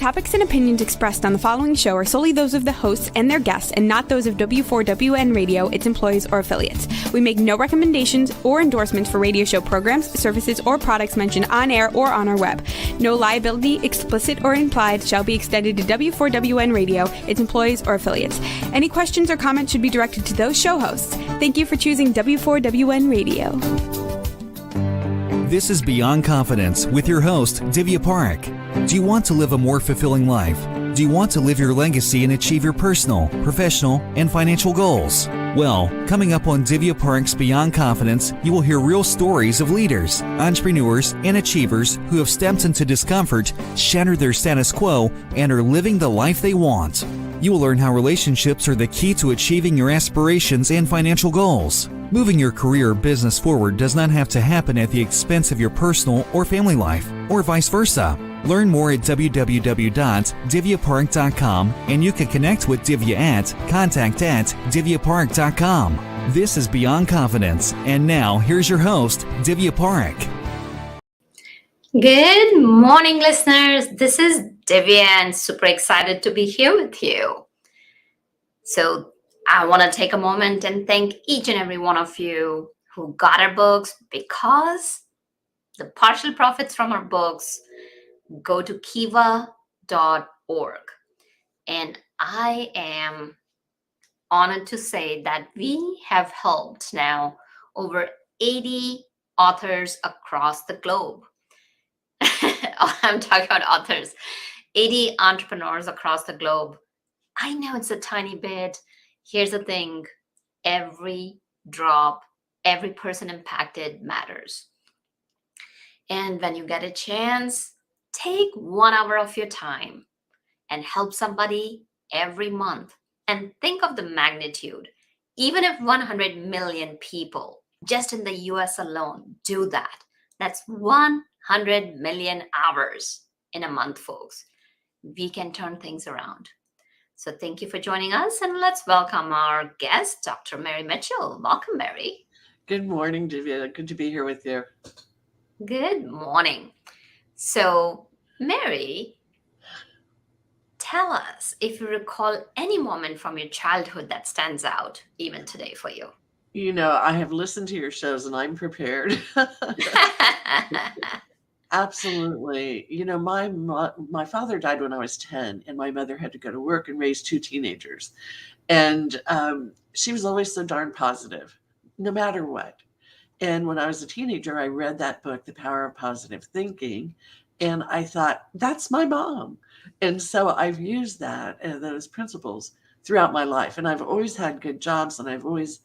topics and opinions expressed on the following show are solely those of the hosts and their guests and not those of W4WN Radio, its employees, or affiliates. We make no recommendations or endorsements for radio show programs, services, or products mentioned on air or on our web. No liability, explicit or implied, shall be extended to W4WN Radio, its employees, or affiliates. Any questions or comments should be directed to those show hosts. Thank you for choosing W4WN Radio. This is Beyond Confidence with your host, Divya Parekh. Do you want to live a more fulfilling life? Do you want to live your legacy and achieve your personal, professional, and financial goals? Well, coming up on Divya Parekh's Beyond Confidence, you will hear real stories of leaders, entrepreneurs, and achievers who have stepped into discomfort, shattered their status quo, and are living the life they want. You will learn how relationships are the key to achieving your aspirations and financial goals. Moving your career or business forward does not have to happen at the expense of your personal or family life, or vice versa. Learn more at www.divyaparekh.com, and you can connect with Divya at contact@divyaparekh.com. This is Beyond Confidence, and now here's your host, Divya Parekh. Good morning, listeners. This is Divya, and super excited to be here with you. So I want to take a moment and thank each and every one of you who got our books, because the partial profits from our books go to kiva.org. And I am honored to say that we have helped now over 80 authors across the globe. I'm talking about authors, 80 entrepreneurs across the globe. I know it's a tiny bit. Here's the thing, every drop, every person impacted matters. And when you get a chance, take 1 hour of your time and help somebody every month. And think of the magnitude. Even if 100 million people just in the US alone do that, that's 100 million hours in a month, folks. We can turn things around. So thank you for joining us, and let's welcome our guest, Dr. Mary Mitchell. Welcome, Mary. Good morning, Divya. Good to be here with you. Good morning. So, Mary, tell us if you recall any moment from your childhood that stands out even today for you. You know, I have listened to your shows and I'm prepared. Absolutely. You know, my father died when I was 10, and my mother had to go to work and raise 2 teenagers. And she was always so darn positive, no matter what. And when I was a teenager, I read that book, The Power of Positive Thinking, and I thought, that's my mom. And so I've used that and those principles throughout my life. And I've always had good jobs, and I've always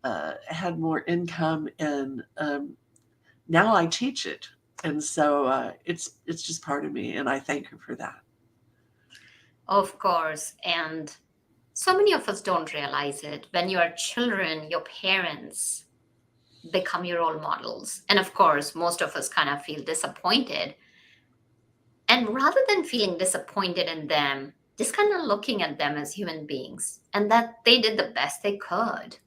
had more income. And now I teach it. And so it's just part of me, and I thank her for that. Of course. And so many of us don't realize it. When you are children, your parents become your role models. And of course, most of us kind of feel disappointed. And rather than feeling disappointed in them, just kind of looking at them as human beings and that they did the best they could.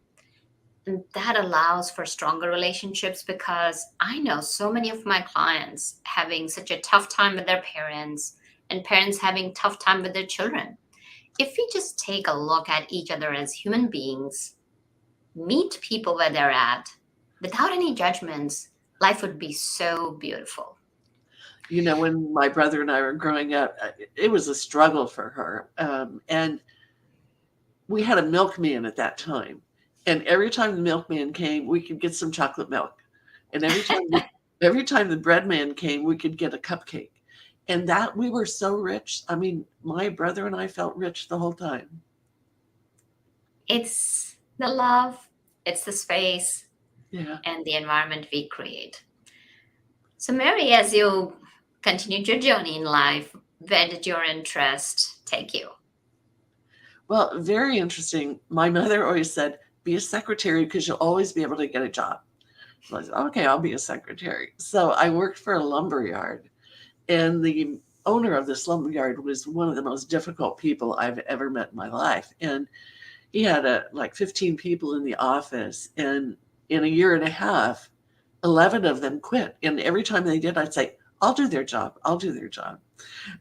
And that allows for stronger relationships, because I know so many of my clients having such a tough time with their parents, and parents having tough time with their children. If we just take a look at each other as human beings, meet people where they're at, without any judgments, life would be so beautiful. You know, when my brother and I were growing up, it was a struggle for her. And we had a milkman at that time. And every time the milkman came, we could get some chocolate milk. And every time the bread man came, we could get a cupcake. And that, we were so rich. I mean, my brother and I felt rich the whole time. It's the love, it's the space, Yeah. and the environment we create. So, Mary, as you continued your journey in life, where did your interest take you? Well, very interesting. My mother always said, be a secretary because you'll always be able to get a job. So I said, okay, I'll be a secretary. So I worked for a lumber yard, and the owner of this lumber yard was one of the most difficult people I've ever met in my life. And he had like 15 people in the office, and in a year and a half, 11 of them quit. And every time they did, I'd say, I'll do their job. I'll do their job.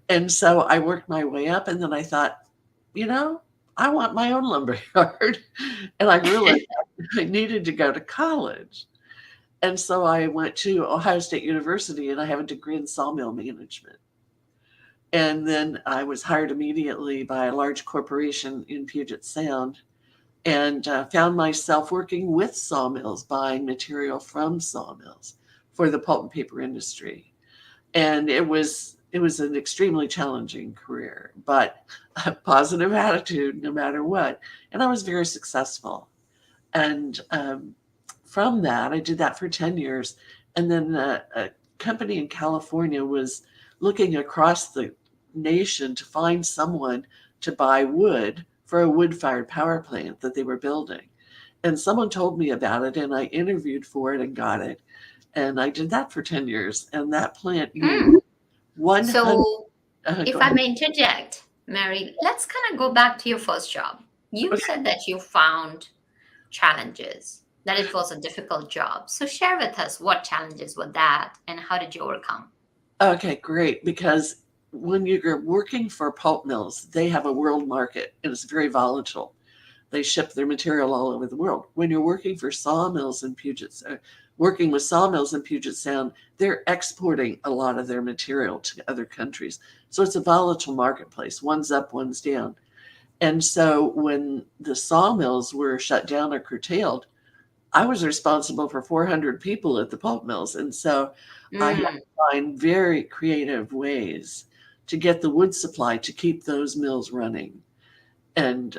And so I worked my way up, and then I thought, you know, I want my own lumber yard. And I realized I needed to go to college. And so I went to Ohio State University, and I have a degree in sawmill management. And then I was hired immediately by a large corporation in Puget Sound, and found myself working with sawmills, buying material from sawmills for the pulp and paper industry. And it was an extremely challenging career, but a positive attitude no matter what. And I was very successful. And from that, I did that for 10 years. And then a company in California was looking across the nation to find someone to buy wood for a wood-fired power plant that they were building. And someone told me about it, and I interviewed for it and got it. And I did that for 10 years. And that plant Hmm. used 100. So, if Go I ahead. may interject, Mary, let's kind of go back to your first job. You Okay. said that you found challenges, that it was a difficult job. So, share with us what challenges were that and how did you overcome? Okay, great. Because when you're working for pulp mills, they have a world market and it's very volatile. They ship their material all over the world. When you're working for sawmills in working with sawmills in Puget Sound, they're exporting a lot of their material to other countries. So it's a volatile marketplace. One's up, one's down. And so when the sawmills were shut down or curtailed, I was responsible for 400 people at the pulp mills. And so I had Mm. to find very creative ways to get the wood supply to keep those mills running. And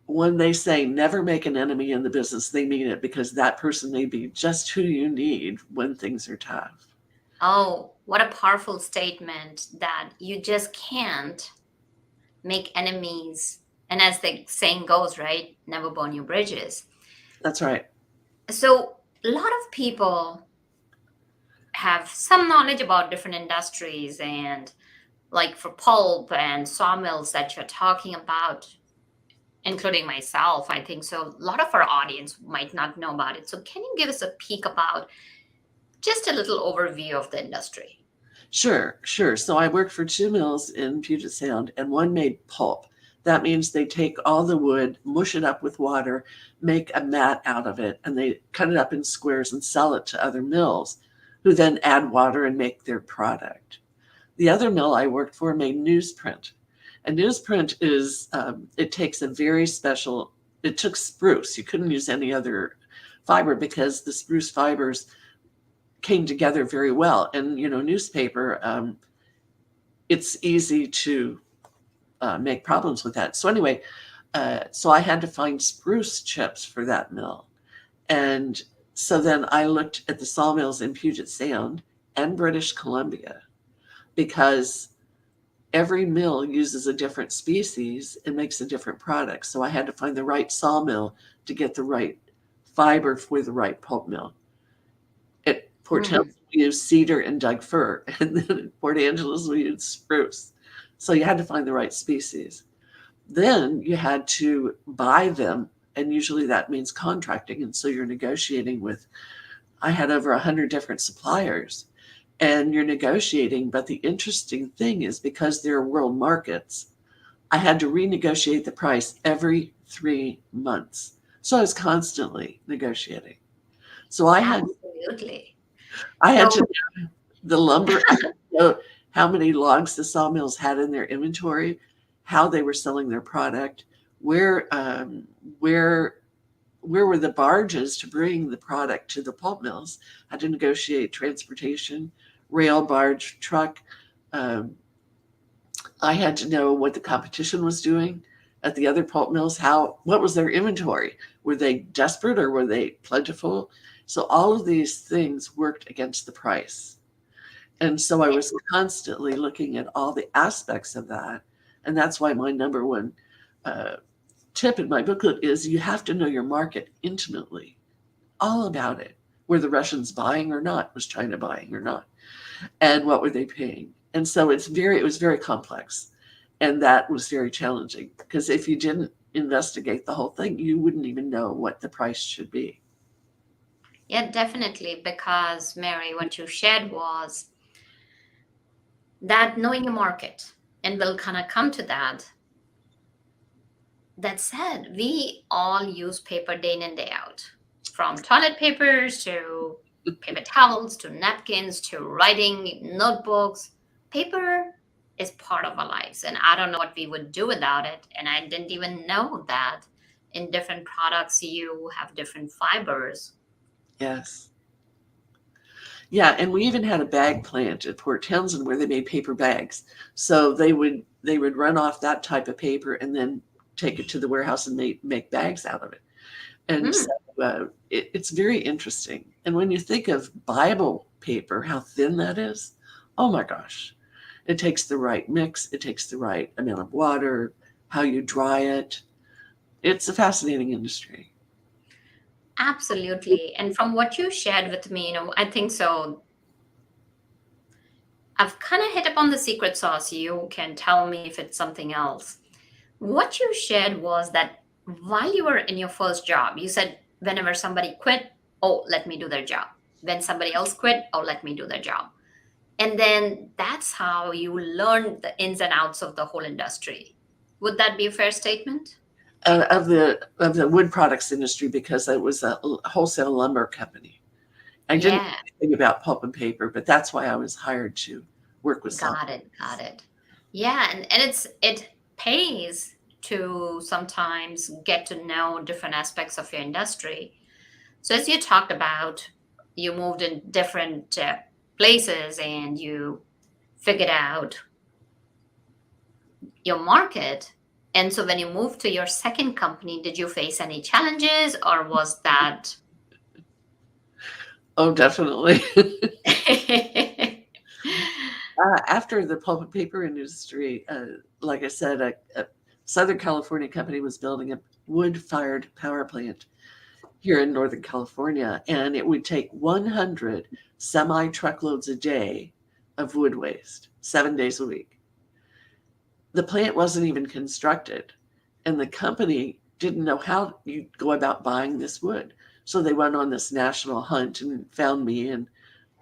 when they say never make an enemy in the business, they mean it, because that person may be just who you need when things are tough. Oh, what a powerful statement that you just can't make enemies. And as the saying goes, right? Never burn your bridges. That's right. So, a lot of people have some knowledge about different industries and like for pulp and sawmills that you're talking about, including myself, I think so. A lot of our audience might not know about it. So, can you give us a peek about just a little overview of the industry? Sure, sure. So I worked for two mills in Puget Sound, and one made pulp. That means they take all the wood, mush it up with water, make a mat out of it, and they cut it up in squares and sell it to other mills, who then add water and make their product. The other mill I worked for made newsprint. And newsprint is, it takes a very special, it took spruce. You couldn't use any other fiber because the spruce fibers came together very well. And, newspaper, it's easy to make problems with that. So anyway, so I had to find spruce chips for that mill. And so then I looked at the sawmills in Puget Sound and British Columbia, because every mill uses a different species and makes a different product. So I had to find the right sawmill to get the right fiber for the right pulp mill. At Port Mm. Townsend, we used cedar and Doug fir, and then at Port Angeles, we used spruce. So you had to find the right species. Then you had to buy them, and usually that means contracting. And so you're negotiating with, I had over 100 different suppliers, and you're negotiating. But the interesting thing is, because there are world markets, I had to renegotiate the price every 3 months. So I was constantly negotiating. So Absolutely. I had to So, know the lumber, I had to know how many logs the sawmills had in their inventory, how they were selling their product, where where where were the barges to bring the product to the pulp mills. I had to negotiate transportation, rail, barge, truck. Um, I had to know what the competition was doing at the other pulp mills. What was their inventory? Were they desperate or were they plentiful? So all of these things worked against the price. And so I was constantly looking at all the aspects of that. And that's why my number one uh, tip in my booklet is, you have to know your market intimately, all about it. Were the Russians buying or not? Was China buying or not? And what were they paying? And so it was very complex. And that was very challenging, because if you didn't investigate the whole thing, you wouldn't even know what the price should be. yeah, definitely. Because, Mary, what you shared was that knowing your market, and we'll kind of come to that. That said, we all use paper day in and day out, from toilet papers to paper towels to napkins to writing notebooks. Paper is part of our lives, and I don't know what we would do without it. And I didn't even know that in different products you have different fibers. Yes. Yeah, and we even had a bag plant at Port Townsend where they made paper bags. So they would run off that type of paper and then take it to the warehouse and make bags out of it. And so Hmm, it's very interesting. And when you think of Bible paper, how thin that is, oh my gosh, it takes the right mix, it takes the right amount of water, how you dry it. It's a fascinating industry. absolutely. And from what you shared with me, I think so. I've kind of hit upon the secret sauce. You can tell me if it's something else. What you shared was that while you were in your first job, you said whenever somebody quit, oh, let me do their job. When somebody else quit, oh, let me do their job. And then that's how you learned the ins and outs of the whole industry. Would that be a fair statement? Of the wood products industry because it was a wholesale lumber company. I didn't know Yeah, anything about pulp and paper, but that's why I was hired to work with got it, got it. Yeah, and it pays to sometimes get to know different aspects of your industry. So, as you talked about, you moved in different places and you figured out your market. And so, when you moved to your second company, did you face any challenges or was that? Oh, definitely. After the pulp and paper industry, like I said, a Southern California company was building a wood-fired power plant here in Northern California, and it would take 100 semi truckloads a day of wood waste, 7 days a week. The plant wasn't even constructed, and the company didn't know how you go about buying this wood. So they went on this national hunt and found me, and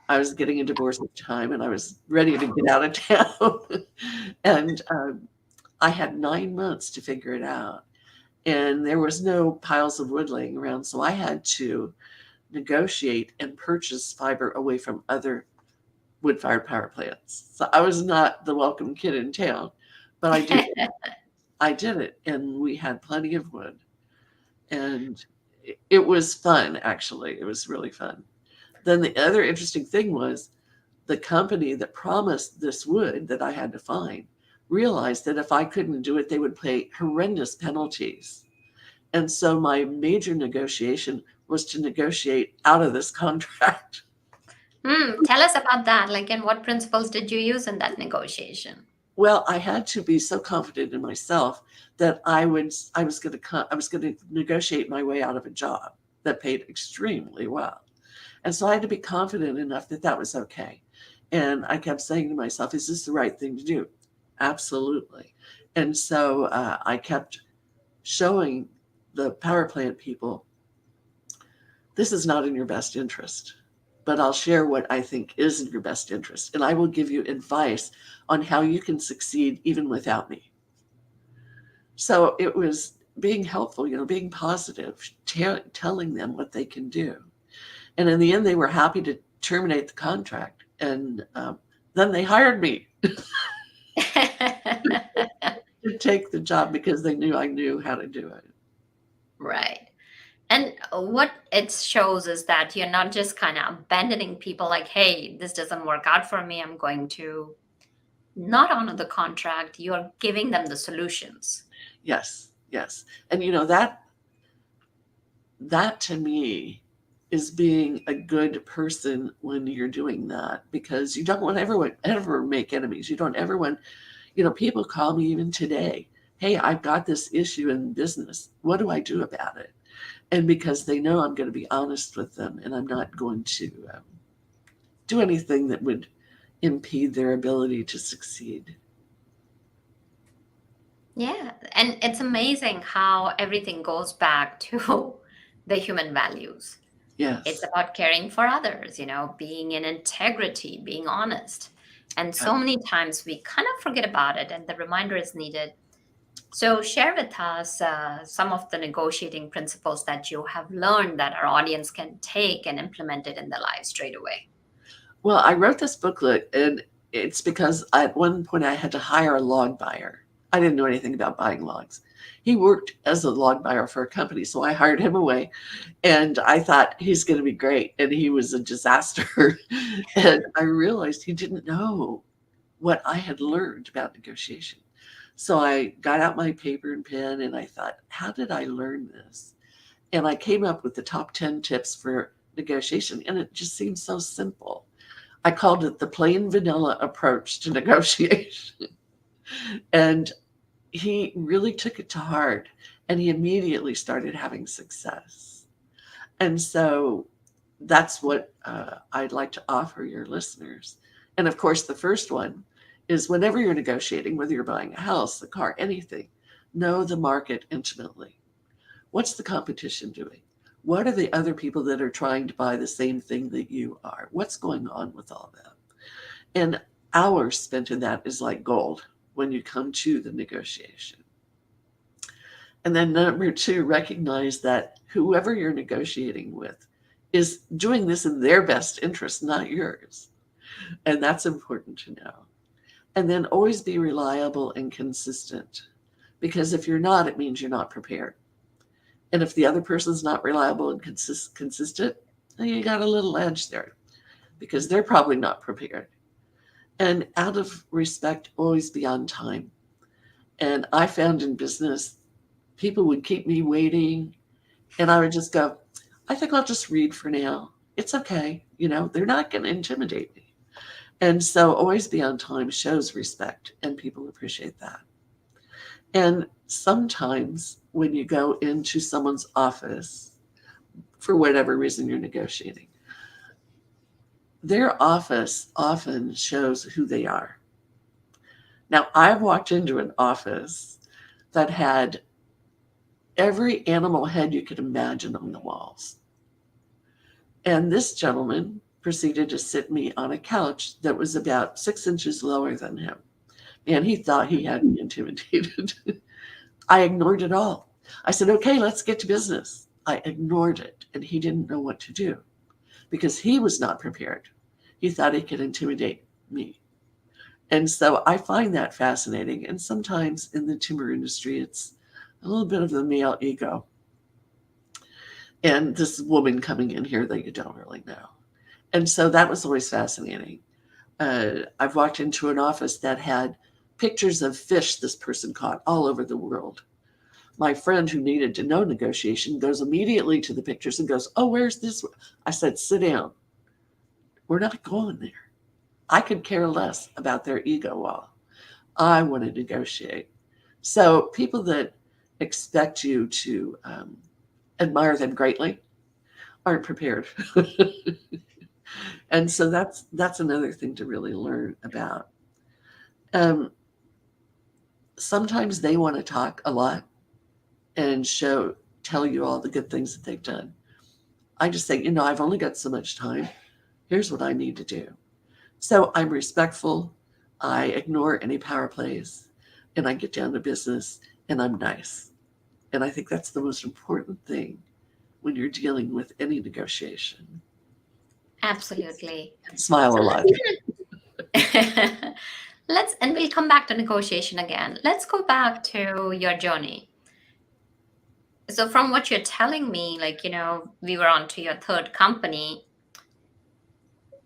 I was getting a divorce at the time, and I was ready to get out of town. and I had 9 months to figure it out, and there was no piles of wood laying around, so I had to negotiate and purchase fiber away from other wood-fired power plants. So I was not the welcome kid in town, but I did. I did it, and we had plenty of wood, and it was fun. Actually, it was really fun. Then the other interesting thing was the company that promised this wood that I had to find realized that if I couldn't do it, they would pay horrendous penalties. And so my major negotiation was to negotiate out of this contract. Tell us about that. Like, and what principles did you use in that negotiation? Well, I had to be so confident in myself that I was going to negotiate my way out of a job that paid extremely well. And so I had to be confident enough that that was okay. And I kept saying to myself, is this the right thing to do? Absolutely. And so I kept showing the power plant people, this is not in your best interest, but I'll share what I think is in your best interest. And I will give you advice on how you can succeed even without me. So it was being helpful, being positive, telling them what they can do. And in the end, they were happy to terminate the contract. And then they hired me to take the job because they knew I knew how to do it. Right. And what it shows is that you're not just kind of abandoning people like, hey, this doesn't work out for me. I'm going to not honor the contract. You're giving them the solutions. Yes, yes. And that to me is being a good person when you're doing that, because you don't want everyone ever make enemies. You don't ever want, people call me even today. Hey, I've got this issue in business. What do I do about it? And because they know I'm going to be honest with them and I'm not going to do anything that would impede their ability to succeed. Yeah. And it's amazing how everything goes back to the human values. It's Yes. about caring for others, being in integrity, being honest. And so many times we kind of forget about it, and the reminder is needed. So, share with us some of the negotiating principles that you have learned that our audience can take and implement it in their lives straight away. Well, I wrote this booklet, and it's because at one point I had to hire a log buyer. I didn't know anything about buying logs. He worked as a log buyer for a company, so I hired him away, and I thought he's going to be great, and he was a disaster. And I realized he didn't know what I had learned about negotiation. So I got out my paper and pen, and I thought, how did I learn this? And I came up with the top 10 tips for negotiation, and it just seemed so simple. I called it the plain vanilla approach to negotiation. And he really took it to heart, and he immediately started having success. And so that's what I'd like to offer your listeners. And of course, the first one is whenever you're negotiating, whether you're buying a house, a car, anything, know the market intimately. What's the competition doing? What are the other people that are trying to buy the same thing that you are? What's going on with all that? And hours spent in that is like gold when you come to the negotiation. And then number two, recognize that whoever you're negotiating with is doing this in their best interest, not yours. And that's important to know. And then always be reliable and consistent, because if you're not, it means you're not prepared. And if the other person's not reliable and consistent, then you got a little edge there, because they're probably not prepared. And out of respect, always be on time. And I found in business, people would keep me waiting, and I would just go, I think I'll just read for now. It's okay. They're not going to intimidate me. And so always be on time shows respect, and people appreciate that. And sometimes when you go into someone's office, for whatever reason you're negotiating, their office often shows who they are. Now, I've walked into an office that had every animal head you could imagine on the walls. And this gentleman proceeded to sit me on a couch that was about 6 inches lower than him. And he thought he had me intimidated. I ignored it all. I said, okay, let's get to business. I ignored it, and he didn't know what to do because he was not prepared. He thought he could intimidate me. And so I find that fascinating. And sometimes in the timber industry, it's a little bit of the male ego. And this woman coming in here that you don't really know. And so that was always fascinating. I've walked into an office that had pictures of fish this person caught all over the world. My friend who needed to know negotiation goes immediately to the pictures and goes, oh, where's this? I said, sit down. We're not going there. I could care less about their ego wall. I want to negotiate. So people that expect you to admire them greatly aren't prepared. And so that's another thing to really learn about. Sometimes they want to talk a lot and tell you all the good things that they've done. I just say, I've only got so much time. Here's what I need to do. So I'm respectful. I ignore any power plays, and I get down to business, and I'm nice. And I think that's the most important thing when you're dealing with any negotiation. Absolutely. And smile a lot. And we'll come back to negotiation again. Let's go back to your journey. So from what you're telling me, we were on to your third company.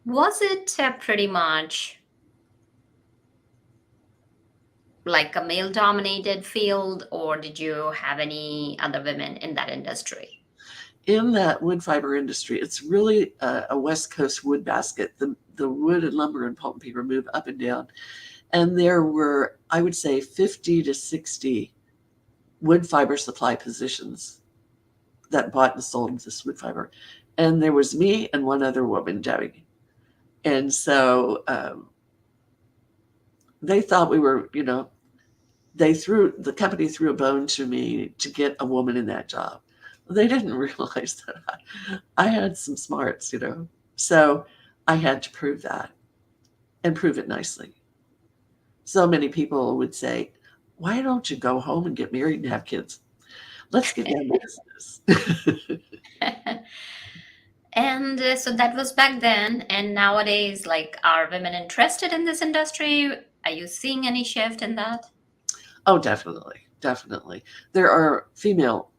Was it pretty much like a male-dominated field, or did you have any other women in that industry? In that wood fiber industry, it's really a West Coast wood basket. The wood and lumber and pulp and paper move up and down. And there were, I would say, 50 to 60 wood fiber supply positions that bought and sold this wood fiber. And there was me and one other woman, Debbie. And so they thought we were, the company threw a bone to me to get a woman in that job. They didn't realize that I had some smarts, so I had to prove that. and prove it nicely. So many people would say, why don't you go home and get married and have kids? Let's get down to business. And so that was back then. And nowadays, like, are women interested in this industry? Are you seeing any shift in that? Oh, definitely. Definitely. There are female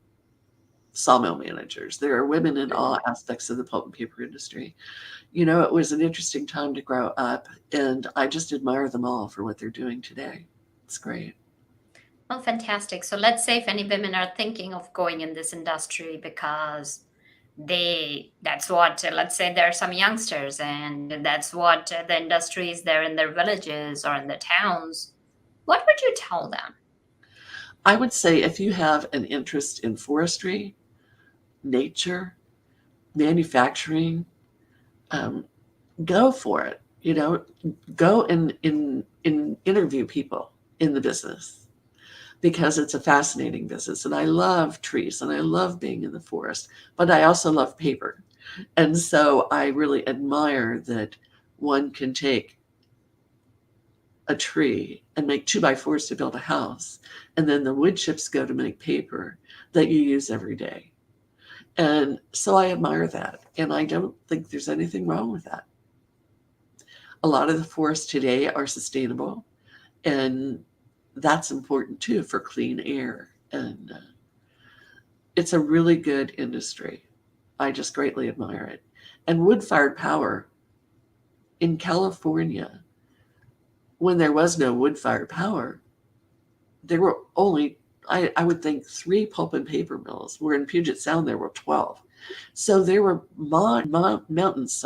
sawmill managers. There are women in all aspects of the pulp and paper industry. It was an interesting time to grow up, and I just admire them all for what they're doing today. It's great. Well, fantastic. So let's say if any women are thinking of going in this industry because that's what, let's say there are some youngsters and that's what the industry is there in their villages or in the towns, what would you tell them? I would say if you have an interest in forestry, nature, manufacturing, um, go for it. Go and interview people in the business, because it's a fascinating business. And I love trees and I love being in the forest, but I also love paper. And so I really admire that one can take a tree and make 2x4s to build a house, and then the wood chips go to make paper that you use every day. And so I admire that. And I don't think there's anything wrong with that. A lot of the forests today are sustainable, and that's important too for clean air. And it's a really good industry. I just greatly admire it. And wood-fired power in California, when there was no wood-fired power, there were only, I would think, 3 pulp and paper mills, where in Puget Sound there were 12. So there were mountains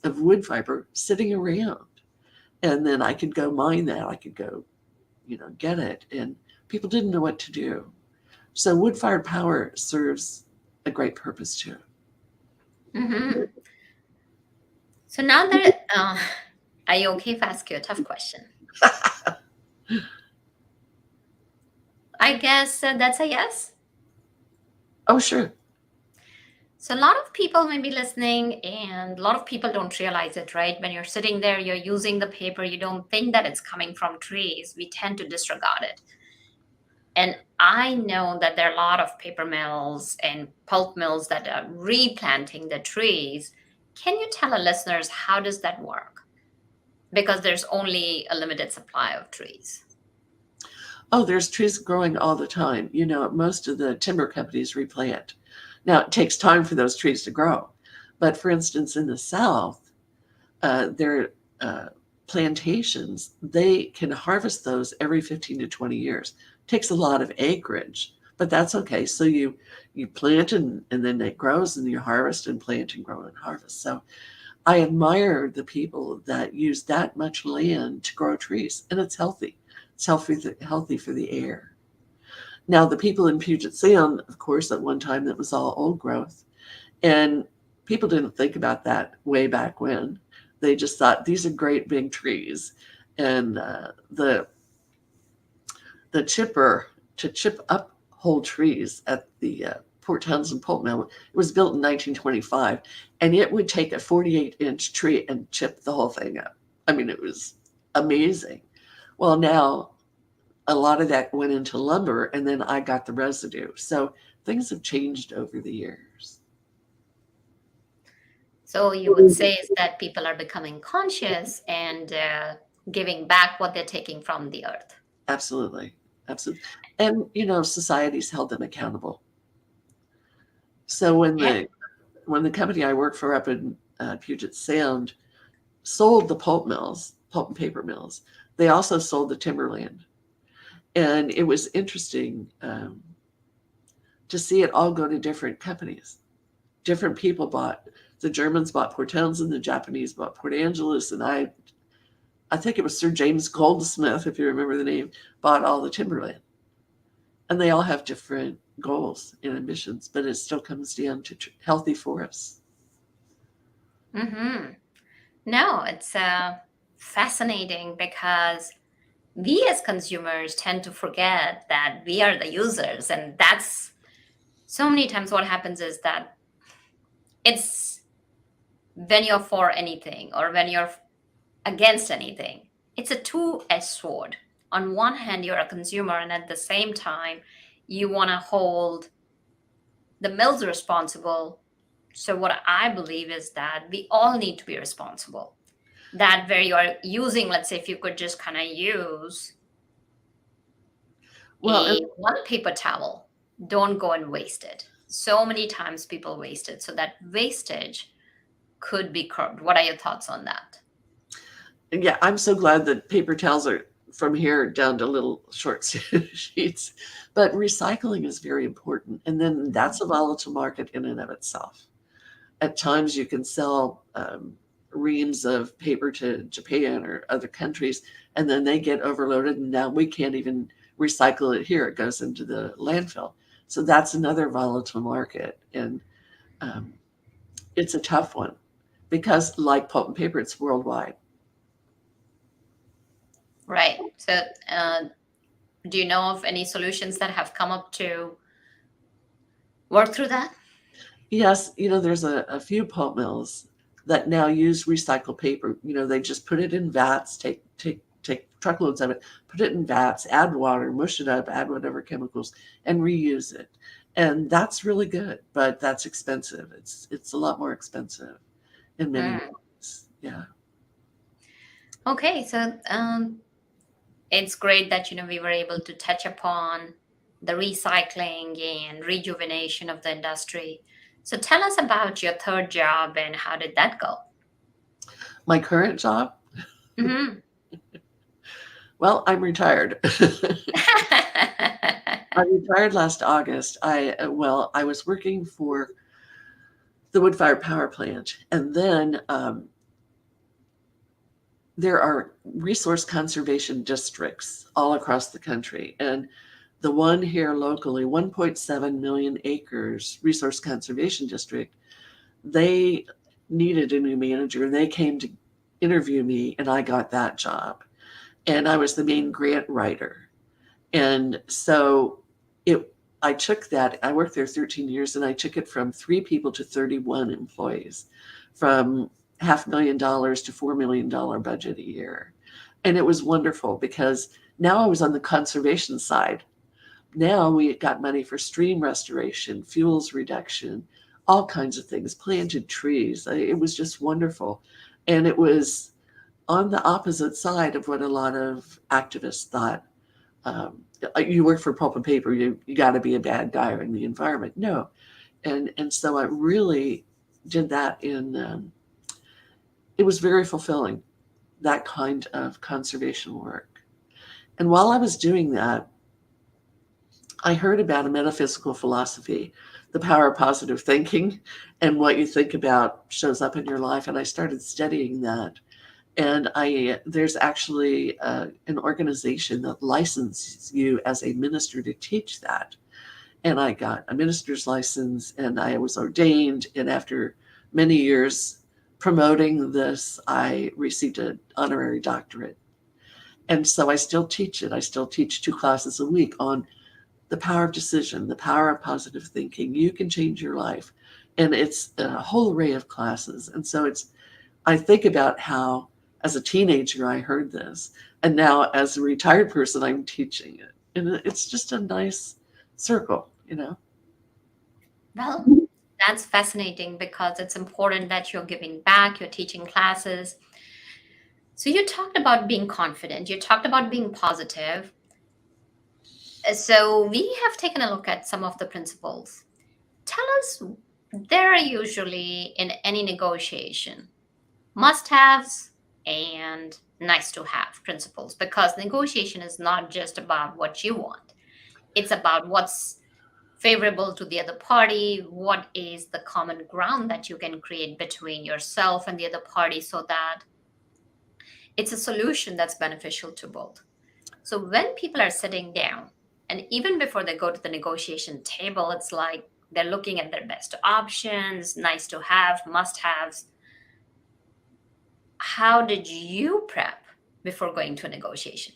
of wood fiber sitting around. And then I could go mine that. I could go, get it. And people didn't know what to do. So wood-fired power serves a great purpose too. Mm-hmm. So now that, are you okay if I ask you a tough question? I guess that's a yes. Oh, sure. So a lot of people may be listening, and a lot of people don't realize it, right? When you're sitting there, you're using the paper, you don't think that it's coming from trees. We tend to disregard it. And I know that there are a lot of paper mills and pulp mills that are replanting the trees. Can you tell our listeners how does that work? Because there's only a limited supply of trees. Oh, there's trees growing all the time. Most of the timber companies replant. Now, it takes time for those trees to grow. But for instance, in the South, their plantations, they can harvest those every 15 to 20 years. It takes a lot of acreage, but that's okay. So you plant and then it grows, and you harvest and plant and grow and harvest. So I admire the people that use that much land to grow trees, and it's healthy. It's healthy for the air. Now, the people in Puget Sound, of course, at one time that was all old growth, and people didn't think about that way back when. They just thought these are great big trees, and the chipper to chip up whole trees at the Port Townsend pulp mill, it was built in 1925, and it would take a 48-inch tree and chip the whole thing up. I mean, it was amazing. Well, now a lot of that went into lumber, and then I got the residue. So things have changed over the years. So you would say is that people are becoming conscious and giving back what they're taking from the earth. Absolutely. Absolutely. And, society's held them accountable. So when the company I work for up in Puget Sound sold the pulp and paper mills, they also sold the timberland. And it was interesting to see it all go to different companies. Different people bought. The Germans bought Port Townsend, the Japanese bought Port Angeles, and I think it was Sir James Goldsmith, if you remember the name, bought all the timberland. And they all have different goals and ambitions, but it still comes down to healthy forests. Mm-hmm. No, it's fascinating because we as consumers tend to forget that we are the users. And that's so many times what happens is that it's when you're for anything or when you're against anything. It's a two-edged sword. On one hand, you're a consumer, and at the same time, you want to hold the mills responsible. So, what I believe is that we all need to be responsible. That where you're using, let's say, if you could just kind of use Well, a one paper towel, don't go and waste it. So many times people waste it. So, that wastage could be curbed. What are your thoughts on that? yeah, I'm so glad that paper towels are from here down to little short sheets. But recycling is very important. And then that's a volatile market in and of itself. At times, you can sell reams of paper to Japan or other countries, and then they get overloaded. And now we can't even recycle it here. It goes into the landfill. So that's another volatile market. And um, it's a tough one because, like pulp and paper, it's worldwide. Right. So, do you know of any solutions that have come up to work through that? Yes, there's a few pulp mills that now use recycled paper. They just put it in vats, take truckloads of it, put it in vats, add water, mush it up, add whatever chemicals, and reuse it. And that's really good, but that's expensive. It's a lot more expensive in many Mm. ways. Yeah. Okay. So, it's great that we were able to touch upon the recycling and rejuvenation of the industry. So, tell us about your third job and how did that go? My current job, Hmm. well, I'm retired. I retired last August. I was working for the wood-fired power plant, and then there are resource conservation districts all across the country. And the one here locally, 1.7 million acres resource conservation district, they needed a new manager and they came to interview me, and I got that job. And I was the main grant writer. And so it I took that. I worked there 13 years, and I took it from 3 people to 31 employees, from $500,000 to $4 million budget a year. And it was wonderful because now I was on the conservation side. Now we got money for stream restoration, fuels reduction, all kinds of things, planted trees. It was just wonderful. And it was on the opposite side of what a lot of activists thought. You work for pulp and paper, you got to be a bad guy in the environment. No. And so I really did that it was very fulfilling, that kind of conservation work. And while I was doing that, I heard about a metaphysical philosophy, the power of positive thinking, and what you think about shows up in your life. And I started studying that. And there's actually an organization that licenses you as a minister to teach that. And I got a minister's license, and I was ordained. And after many years promoting this, I received an honorary doctorate. And so I still teach it. I still teach 2 classes a week on the power of decision, the power of positive thinking. You can change your life. And it's a whole array of classes. And so I think about how, as a teenager, I heard this. And now, as a retired person, I'm teaching it. And it's just a nice circle. Well, that's fascinating because it's important that you're giving back, you're teaching classes. So, you talked about being confident, you talked about being positive. So, we have taken a look at some of the principles. Tell us, there are usually in any negotiation must haves and nice to have principles because negotiation is not just about what you want, it's about what's favorable to the other party, what is the common ground that you can create between yourself and the other party so that it's a solution that's beneficial to both. So when people are sitting down, and even before they go to the negotiation table, it's like they're looking at their best options, nice to have, must haves. How did you prep before going to a negotiation?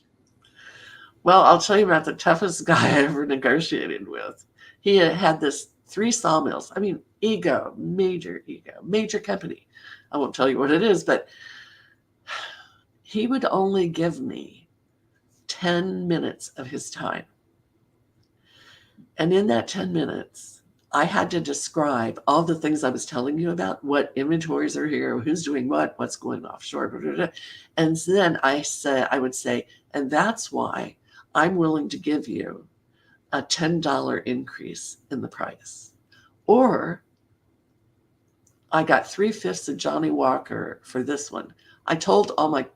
Well, I'll tell you about the toughest guy I ever negotiated with. He had this 3 sawmills. I mean, ego, major company. I won't tell you what it is, but he would only give me 10 minutes of his time. And in that 10 minutes, I had to describe all the things I was telling you about, what inventories are here, who's doing what, what's going offshore. Blah, blah, blah. And then I would say, and that's why I'm willing to give you a $10 increase in the price. Or I got 3/5 of Johnny Walker for this one. I told all my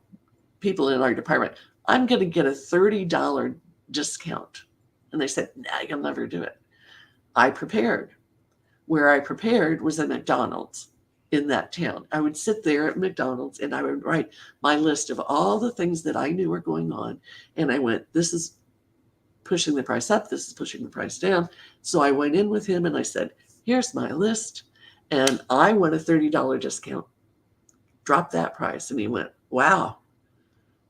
people in our department, I'm going to get a $30 discount. And they said, nah, you'll never do it. I prepared. Where I prepared was at McDonald's in that town. I would sit there at McDonald's and I would write my list of all the things that I knew were going on. And I went, this is pushing the price up. This is pushing the price down. So I went in with him and I said, here's my list. And I want a $30 discount. Drop that price. And he went, wow,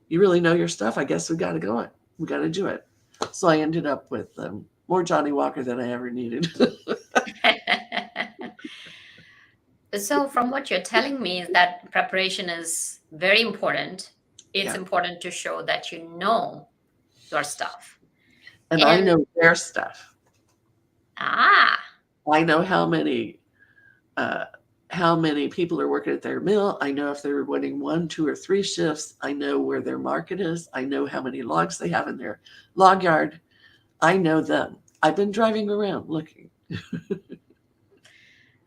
you really know your stuff. I guess we got to go it. We got to do it. So I ended up with more Johnny Walker than I ever needed. So from what you're telling me is that preparation is very important. It's important to show that you know your stuff. And I know their stuff. I know how many people are working at their mill. I know if they're running 1, 2, or 3 shifts. I know where their market is. I know how many logs they have in their log yard. I know them. I've been driving around looking.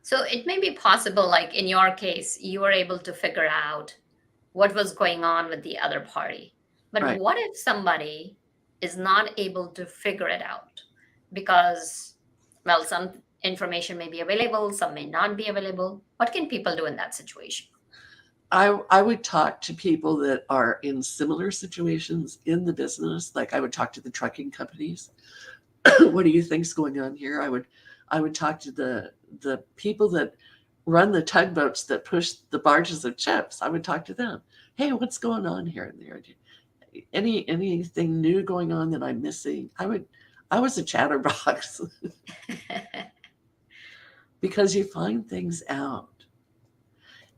So it may be possible, like in your case, you were able to figure out what was going on with the other party. But Right. What if somebody is not able to figure it out? Because, well, some information may be available, some may not be available. What can people do in that situation? I would talk to people that are in similar situations in the business. Like I would talk to the trucking companies. What do you think's going on here? I would talk to the people that run the tugboats that push the barges of chips. I would talk to them. Hey, what's going on here and there? Anything new going on that I'm missing? I was a chatterbox because you find things out.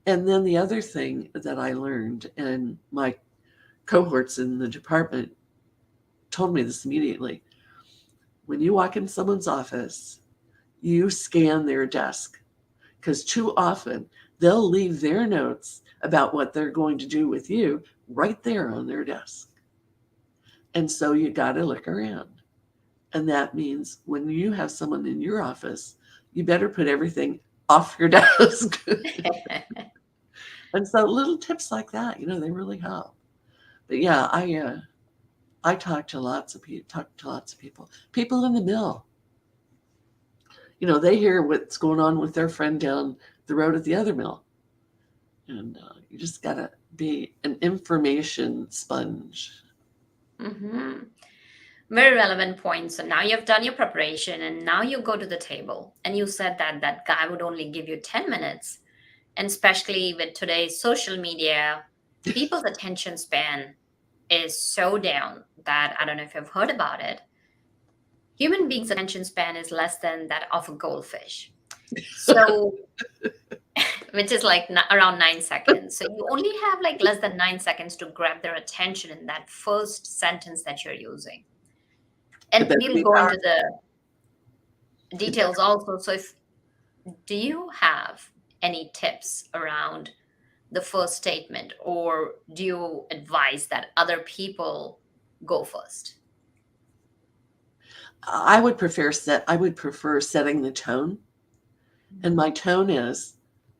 And then the other thing that I learned, and my cohorts in the department told me this immediately. When you walk in someone's office, you scan their desk because too often they'll leave their notes about what they're going to do with you right there on their desk. And so you got to look around. And that means when you have someone in your office, you better put everything off your desk. And so little tips like that, they really help. But yeah, I talk to lots of people. People in the mill. They hear what's going on with their friend down the road at the other mill. And you just got to be an information sponge. Mm-hmm. Very relevant point. So now you've done your preparation and now you go to the table and you said that guy would only give you 10 minutes. And especially with today's social media, people's attention span is so down that I don't know if you've heard about it. Human beings' attention span is less than that of a goldfish. So, which is like around 9 seconds. So you only have like less than 9 seconds to grab their attention in that first sentence that you're using. And we'll go into the details also. So do you have any tips around the first statement, or do you advise that other people go first? I would prefer setting the tone. And my tone is,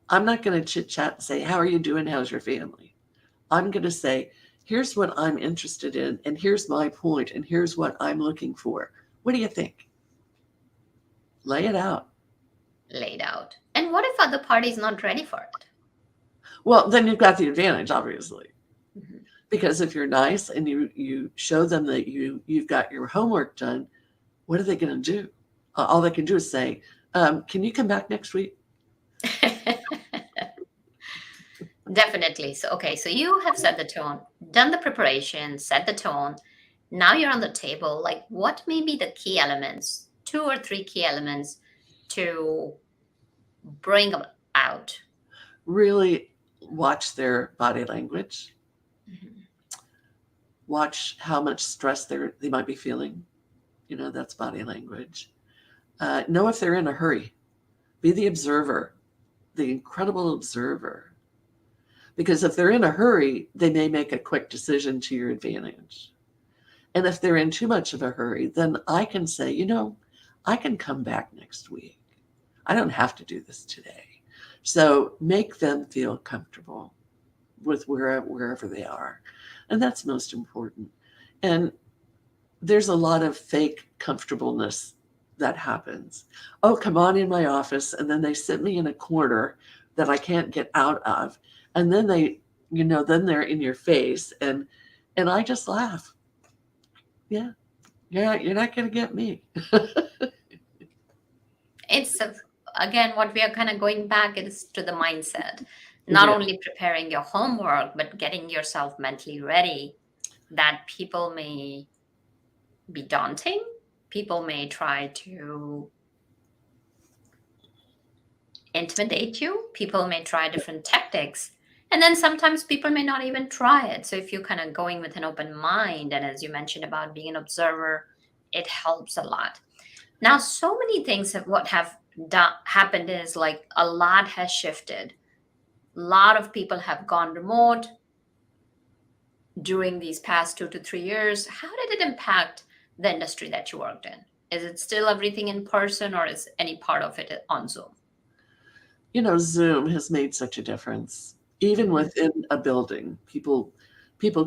I'm not going to chit chat and say, how are you doing? How's your family? I'm going to say, here's what I'm interested in, and here's my point, and here's what I'm looking for. What do you think? Lay it out. Laid out. And what if other party's not ready for it? Well, then you've got the advantage, obviously. Mm-hmm. Because if you're nice and you show them that you've got your homework done, what are they going to do? All they can do is say, can you come back next week? Definitely. So you have set the tone, done the preparation, set the tone. Now you're on the table. Like, what may be the key elements, 2 or 3 key elements to bring out? Really watch their body language. Mm-hmm. Watch how much stress they might be feeling. That's body language. Know if they're in a hurry. Be the observer, the incredible observer. Because if they're in a hurry, they may make a quick decision to your advantage. And if they're in too much of a hurry, then I can say, I can come back next week. I don't have to do this today. So make them feel comfortable with wherever they are. And that's most important. And there's a lot of fake comfortableness that happens. Oh, come on in my office. And then they sit me in a corner that I can't get out of. And then then they're in your face. And I just laugh. Yeah. You're not going to get me. It's again, what we are kind of going back is to the mindset, not Yeah. only preparing your homework, but getting yourself mentally ready that people may be daunting. People may try to intimidate you. People may try different tactics. And then sometimes people may not even try it. So if you're kind of going with an open mind, and as you mentioned about being an observer, it helps a lot. Now, so many things what have happened is like a lot has shifted. A lot of people have gone remote during these past 2 to 3 years. How did it impact the industry that you worked in? Is it still everything in person, or is any part of it on Zoom? Zoom has made such a difference. Even within a building, people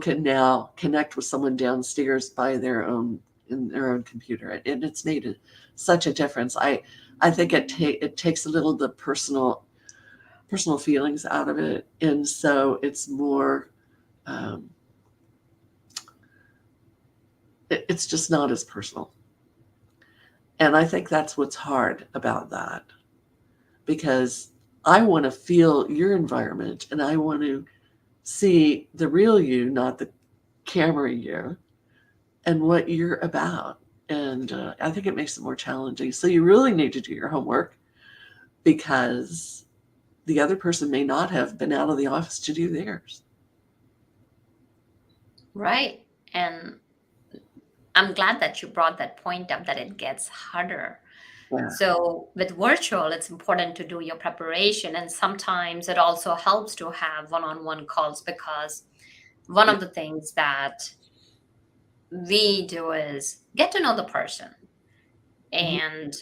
can now connect with someone downstairs in their own computer, and it's made such a difference. I think it takes a little of the personal feelings out of it, and so it's more. It's just not as personal, and I think that's what's hard about that, because I want to feel your environment, and I want to see the real you, not the camera you, and what you're about. And I think it makes it more challenging. So you really need to do your homework, because the other person may not have been out of the office to do theirs. Right. And I'm glad that you brought that point up, that it gets harder. Yeah. So with virtual, it's important to do your preparation. And sometimes it also helps to have one-on-one calls, because one of the things that we do is get to know the person. And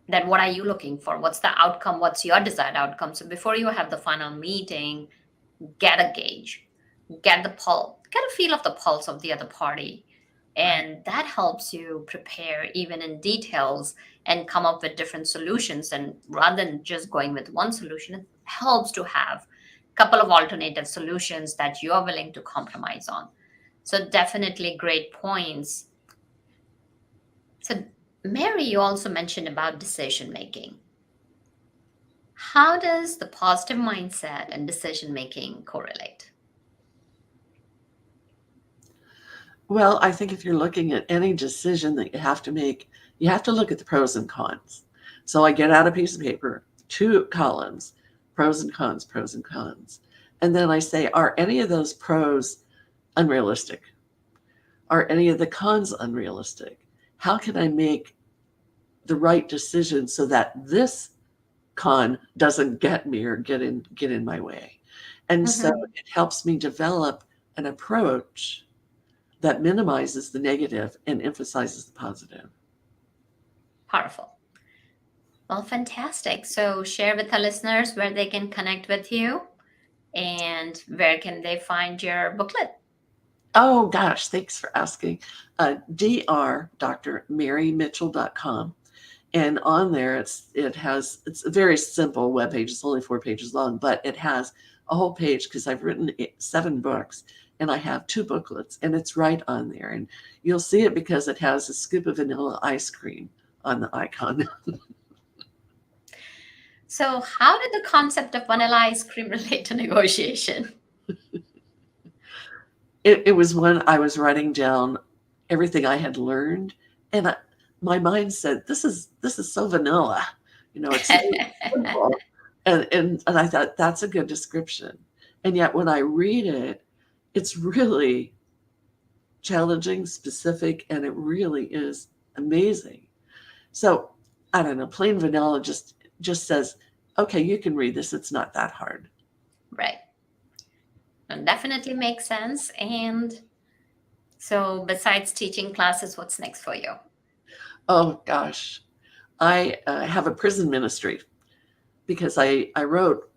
then what are you looking for? What's the outcome? What's your desired outcome? So before you have the final meeting, get a gauge, get a feel of the pulse of the other party. And that helps you prepare even in details and come up with different solutions. And rather than just going with one solution, it helps to have a couple of alternative solutions that you are willing to compromise on. So definitely great points. So Mary, you also mentioned about decision making. How does the positive mindset and decision making correlate? Well, I think if you're looking at any decision that you have to make, you have to look at the pros and cons. So I get out a piece of paper, 2 columns, pros and cons, pros and cons. And then I say, are any of those pros unrealistic? Are any of the cons unrealistic? How can I make the right decision so that this con doesn't get me or get in my way? And so it helps me develop an approach that minimizes the negative and emphasizes the positive. Powerful. Well, fantastic. So share with the listeners where they can connect with you, and where can they find your booklet? Oh gosh, thanks for asking. drmarymmitchell.com. And on there, it's a very simple webpage. It's only 4 pages long, but it has a whole page, because I've written 7 books, and I have 2 booklets, and it's right on there. And you'll see it because it has a scoop of vanilla ice cream on the icon. So how did the concept of vanilla ice cream relate to negotiation? It was when I was writing down everything I had learned, and my mind said, "This is so vanilla," It's so simple, and I thought that's a good description. And yet, when I read it, it's really challenging, specific, and it really is amazing. So I don't know, plain vanilla just says, okay, you can read this. It's not that hard. Right. It definitely makes sense. And so besides teaching classes, what's next for you? Oh gosh, I have a prison ministry because I wrote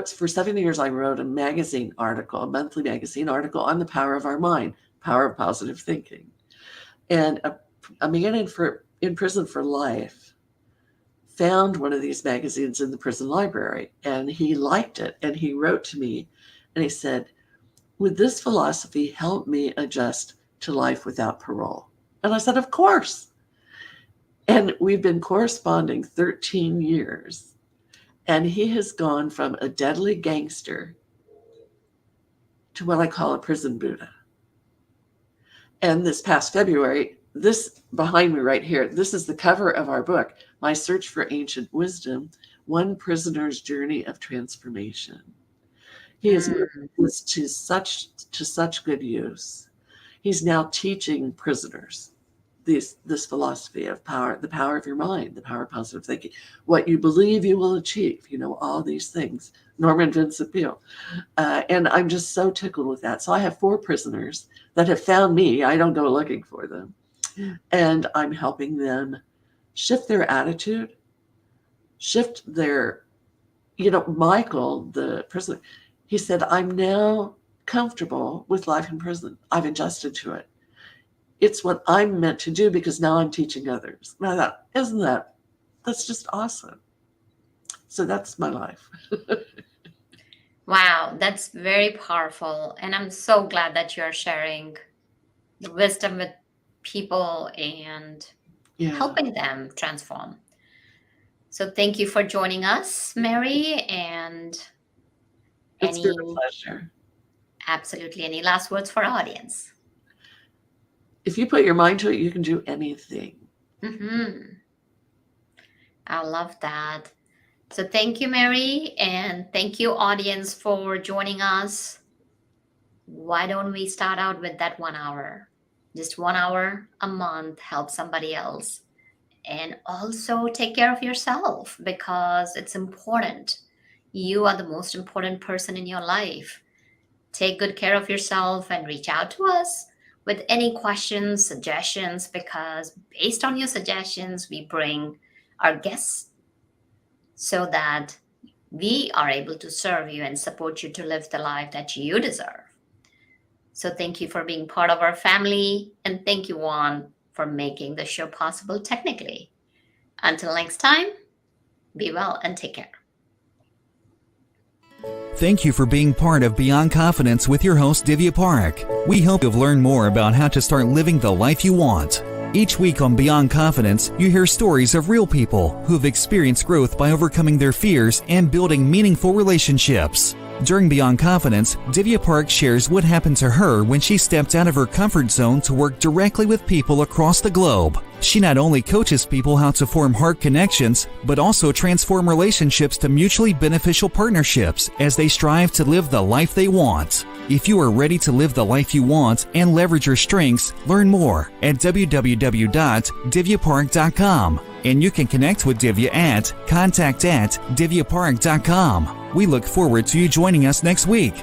for 7 years. I wrote a magazine article, a monthly magazine article on the power of our mind, power of positive thinking, and a man in prison for life found one of these magazines in the prison library, and he liked it, and he wrote to me, and he said, "Would this philosophy help me adjust to life without parole?" And I said, "Of course." And we've been corresponding 13 years. And he has gone from a deadly gangster to what I call a prison Buddha. And this past February, this behind me right here, this is the cover of our book, My Search for Ancient Wisdom, One Prisoner's Journey of Transformation. He has put this to such good use. He's now teaching prisoners this philosophy of power, the power of your mind, the power of positive thinking, what you believe you will achieve, all these things, Norman Vincent Peale. And I'm just so tickled with that. So I have 4 prisoners that have found me. I don't go looking for them. And I'm helping them shift their attitude, shift their, Michael, the prisoner, he said, "I'm now comfortable with life in prison. I've adjusted to it. It's what I'm meant to do because now I'm teaching others." And I thought, that's just awesome. So that's my life. Wow, that's very powerful. And I'm so glad that you're sharing the wisdom with people and helping them transform. So thank you for joining us, Mary. And It's been a pleasure. Absolutely. Any last words for our audience? If you put your mind to it, you can do anything. I love that. So thank you, Mary, and thank you, audience, for joining us. Why don't we start out with that 1 hour? Just 1 hour a month, help somebody else. And also take care of yourself because it's important. You are the most important person in your life. Take good care of yourself and reach out to us with any questions, suggestions, because based on your suggestions, we bring our guests so that we are able to serve you and support you to live the life that you deserve. So thank you for being part of our family, and thank you, Juan, for making the show possible technically. Until next time, be well and take care. Thank you for being part of Beyond Confidence with your host, Divya Parekh. We hope you've learned more about how to start living the life you want. Each week on Beyond Confidence, you hear stories of real people who have experienced growth by overcoming their fears and building meaningful relationships. During Beyond Confidence, Divya Parekh shares what happened to her when she stepped out of her comfort zone to work directly with people across the globe. She not only coaches people how to form heart connections, but also transform relationships to mutually beneficial partnerships as they strive to live the life they want. If you are ready to live the life you want and leverage your strengths, learn more at www.divyaparekh.com. And you can connect with Divya at contact@divyaparekh.com. We look forward to you joining us next week.